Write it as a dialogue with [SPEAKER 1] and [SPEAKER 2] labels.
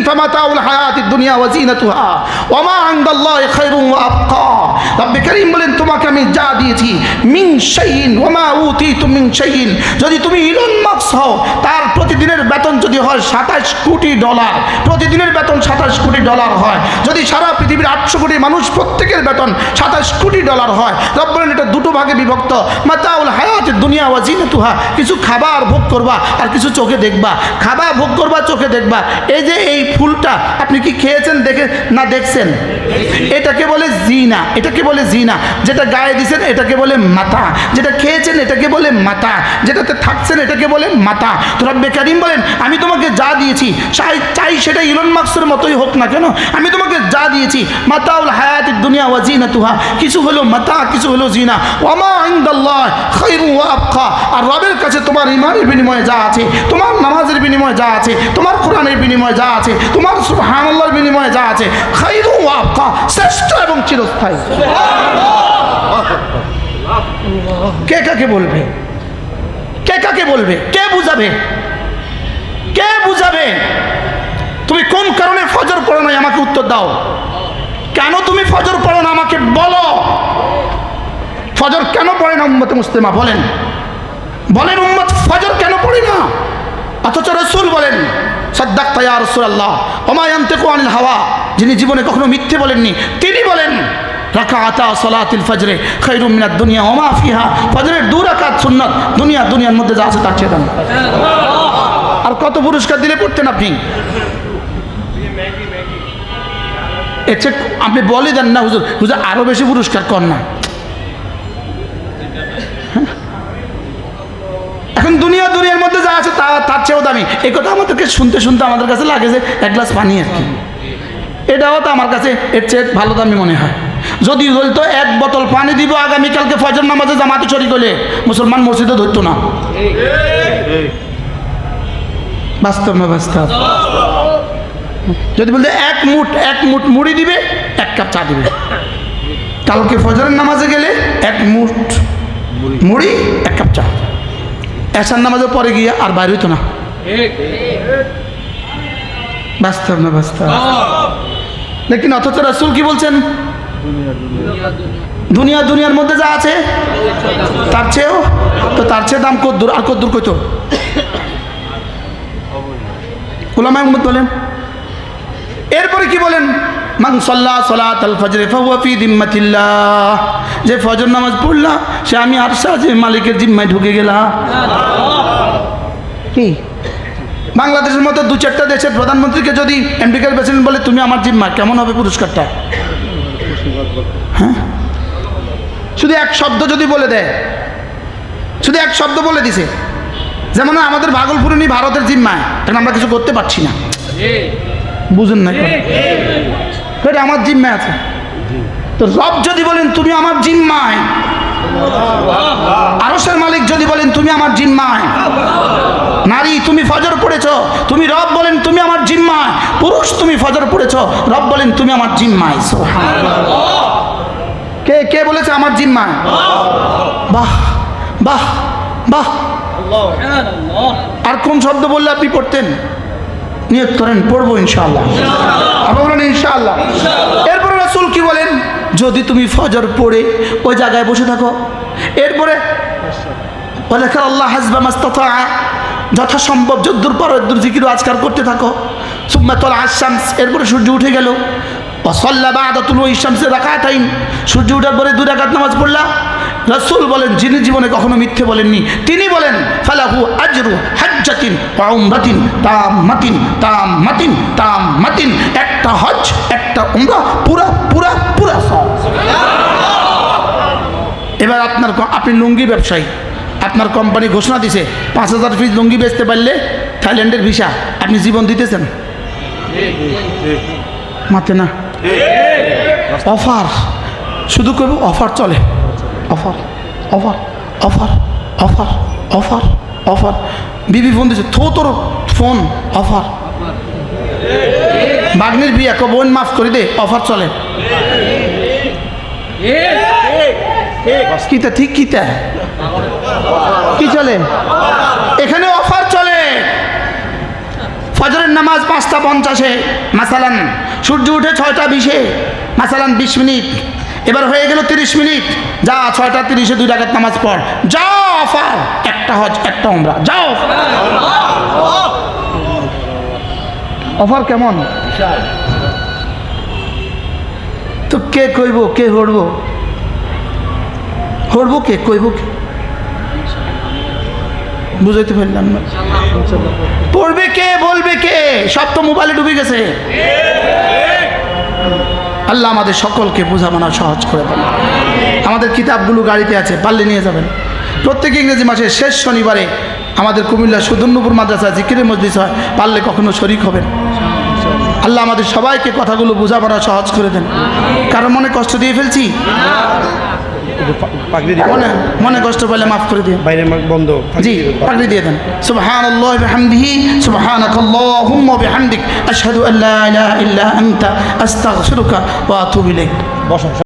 [SPEAKER 1] ফামাতাউল হায়াতিদ দুনিয়া ওয়া জিনাতুহা ওয়া মা ইনদাল্লাহি খায়রুন ওয়া আবকা। রব্বে কারীম বলেন তোমাকে আমি যা দিয়েছি মিন শাইইন ওয়া মা উতীতুম মিন শাইইন, যদি তুমি ইলন মাস্ক হও, তার প্রতিদিনের বেতন যদি হয় $27 কোটি, প্রতিদিনের বেতন $27 কোটি হয়, যদি সারা পৃথিবীর 800 কোটি মানুষ প্রত্যেকের বেতন $27 কোটি হয়, রব বলেন এটা দুটো ভাগে বিভক্ত। মাতাউল হায়াতিদ দুনিয়া ওয়া জিনাতুহা, কিছু খাবার ভোগ করবা আর কিছু চোখে দেখবা। খাবার ভোগ করবা, চোখে দেখবা। এই যে এই ফুলটা আপনি কি খেয়েছেন দেখে না দেখছেন? এটাকে বলে জিনা, এটাকে বলে জিনা। যেটা গায়ে দিয়েছেন এটাকে বলে মাতা, যেটা খেয়েছেন এটাকে বলে মাতা, যেটাতে থাকছেন এটাকে বলে মাতা। তো রব্বে কারীম বলেন আমি তোমাকে যা দিয়েছি, চাই সেটা ইলন মাস্কের মতোই হোক না কেন, আমি তোমাকে যা দিয়েছি মাতাউল হায়াতিদ দুনিয়া ওয়া জিনাতুহা, কিছু হলো মাতা, কিছু হলো জিনা। ওয়া মা ইনদাল্লাহি খায়রুন ওয়া আবকা, আর রবের কাছে তোমার ঈমানের বিনিময়ে যা আছে, তোমার নামাজের বিনিময়ে যা আছে, তোমার কোরআনের বিনিময়ে যা আছে, তোমার সুবহানাল্লাহর বিনিময়ে যা আছে, খায়রুন ওয়া আবকা, শ্রেষ্ঠ এবং চিরস্থায়ী। কে কাকে বলবে? কে কাকে বলবে? কে বুঝাবে? কে বুঝাবে? তুমি কোন কারণে ফজর পড়ো না আমাকে উত্তর দাও। কেন তুমি ফজর পড়ো না আমাকে বলো। ফজর কেন পড়ে না উম্মতে মুসলিমা? বলেন বলেন, উম্মত ফজর কেন পড়ে না? অথচ রাসূল বলেন সাদ্দাকতা ইয়া রাসূলুল্লাহ ওয়া মা ইয়ানতিকু আনিল হাওয়া, যিনি জীবনে কখনো মিথ্যে বলেননি, তিনি বলেন রাকাআতা সালাতিল ফজরে খায়রুম মিনাদ দুনিয়া ওয়া মা ফিহা, ফজরের 2 রাকাত সুন্নাত, দুনিয়ার মধ্যে যা আছে তার চেয়ে দামি। আর কত পুরস্কার দিলে পড়তেন আপনি? এসে আপনি বলে দেন না হুজুর, হুজুর আরো বেশি পুরস্কার কর না। এখন দুনিয়ার মধ্যে যা আছে তার চেয়েও দামি। এই কথা আমাদেরকে শুনতে শুনতে আমাদের কাছে লাগে যে এক গ্লাস পানি আর কি। এটাও তো আমার কাছে এর চেয়ে ভালো দামি মনে হয়। যদি বলতো 1 বোতল পানি দিব আগামীকালকে ফজর নামাজে জামাতে শরীক হলে, মুসলমান মসজিদে ধরতো না। বাস্তব না বাস্তব? যদি বলতে এক মুঠ মুড়ি দিবে, 1 কাপ চা দিবে, কালকে ফজরের নামাজে গেলে 1 মুঠ মুড়ি 1 কাপ চা, এশার নামাজের পরে গিয়ে আর বাইরে হইতো না। বাস্তব না বাস্তব? লেকিন অথচ রাসূল কি বলছেন? দুনিয়ার মধ্যে যা আছে তার চেয়েও, তো তার চেয়ে দাম কদ্দুর, আর কদ্দুর কইতো উলামায়ে উম্মত বলেন। এরপরে কি বলেন? মান সাল্লা সালাতাল ফজর ফাহুয়া ফি যিম্মাতিল্লাহ, যে ফজর নামাজ পড়লা সে আমি আরশে আজিমের মালিকের জিম্মায় ঢুকে গেলাম। কি বাংলাদেশের মতো 2-4টা দেশের প্রধানমন্ত্রীকে যদি আমেরিকার প্রেসিডেন্ট বলে তুমি আমার জিম্মা, কেমন হবে পুরস্কারটা? হ্যাঁ, শুধু এক শব্দ যদি বলে দেয়, শুধু এক শব্দ বলে দিছে, যেমন আমাদের ভাগলপুরে নি ভারতের জিম্মায়, এখন আমরা কিছু করতে পারছি না। বুঝেন না? আমার জিম্মায় আছে। তো রব যদি বলেন তুমি আমার জিম্মায়, আরশের মালিক যদি বলেন তুমি আমার জিম্মায়, নারী তুমি ফজর পড়েছ, তুমি রব বলেন তুমি আমার জিম্মায়, পুরুষ তুমি ফজর পড়েছ, রব বলেন তুমি আমার জিম্মায়। সুবহানাল্লাহ। কে কে বলেছে আমার জিম্মায়? বাহ বাহ বাহ। আর কোন শব্দ বললে আপনি পড়তেন? নিয়ত করেন পড়বো ইনশাআল্লাহ। আপনি বলেন ইনশাআল্লাহ। এরপরে রাসূল কি বলেন? যদি তুমি ফজর পড়ে ওই জায়গায় বসে থাকো, এরপরে ওয়ালাকা আল্লাহ হাসবা মাস্তাতা, যথাসম্ভব যদ্দুর পর জিকির আজকার করতে থাকো। সুম্মা তালা আশ-শামস, এরপরে সূর্য উঠে গেল। ওয়া সাল্লা বা'দা তুলুই শামসি রাকাতাইন, সূর্য ওঠার পরে 2 রাকাত নামাজ পড়লা। রাসূল বলেন যিনি জীবনে কখনো মিথ্যে বলেননি, তিনি বলেন ফালাহু আজরু হাজ্জাতিন ওয়া উমরাতিন তাম্মাতিন তাম্মাতিন তাম্মাতিন, একটা হজ একটা উমরা, পুরা পুরা পুরা সওয়াব। এবার আপনি লুঙ্গি ব্যবসায়ী, আপনার কোম্পানি ঘোষণা দিছে 5000 পিস লুঙ্গি বেচতে পারলে থাইল্যান্ডের ভিসা, আপনি জীবন দিতেছেন? মাতে না অফার, শুধু কইব অফার চলে, offer offer offer offer offer offer. বিবি ফোন দিছে, তোর ফোন অফার, বাগনির বিয়া বোন মাফ করে দে, অফার চলে। কিতা ঠিক কিতা কি চলে? এখানে অফার চলে। ফজরের নামাজ 5:50 মাসালান, সূর্য উঠে 6:20 মাসালান 20 মিনিট, এবার হয়ে গেল 30 মিনিট, যা 6:30 2 রাকাত নামাজ পড়, যাও অফার, একটা হজ একটা উমরা, যাও। অফার কেমন? তো কে কইব, কে হড়ব, কে কইব, কে বুঝাইতে পারলাম না। পড়বে কে, বলবে কে? সব তো মোবাইলে ডুবে গেছে। আল্লাহ আমাদের সকলকে বোঝাপড়া সহজ করে দেন। আমাদের কিতাবগুলো গাড়িতে আছে, পারলে নিয়ে যাবেন। প্রত্যেক ইংরেজি মাসের শেষ শনিবারে আমাদের কুমিল্লা সুদর্ণপুর মাদ্রাসা জিকিরের মজলিস হয়, পারলে কখনো শরীক হবেন। আল্লাহ আমাদের সবাইকে কথাগুলো বোঝাপড়া সহজ করে দেন। কারণ মনে কষ্ট দিয়ে ফেলছি, মনে কষ্ট পেলে মাফ করে দিন, বাইরে বন্ধ, জি পাগড়ি দিয়ে দেন। সুবহানাল্লাহি ওয়া বিহামদিহি, সুবহানাকাল্লাহুম্মা ওয়া বিহামদিক, আশহাদু আল্লা ইলাহা ইল্লা আনতা, আস্তাগফিরুকা ওয়া আতুবু ইলাইক।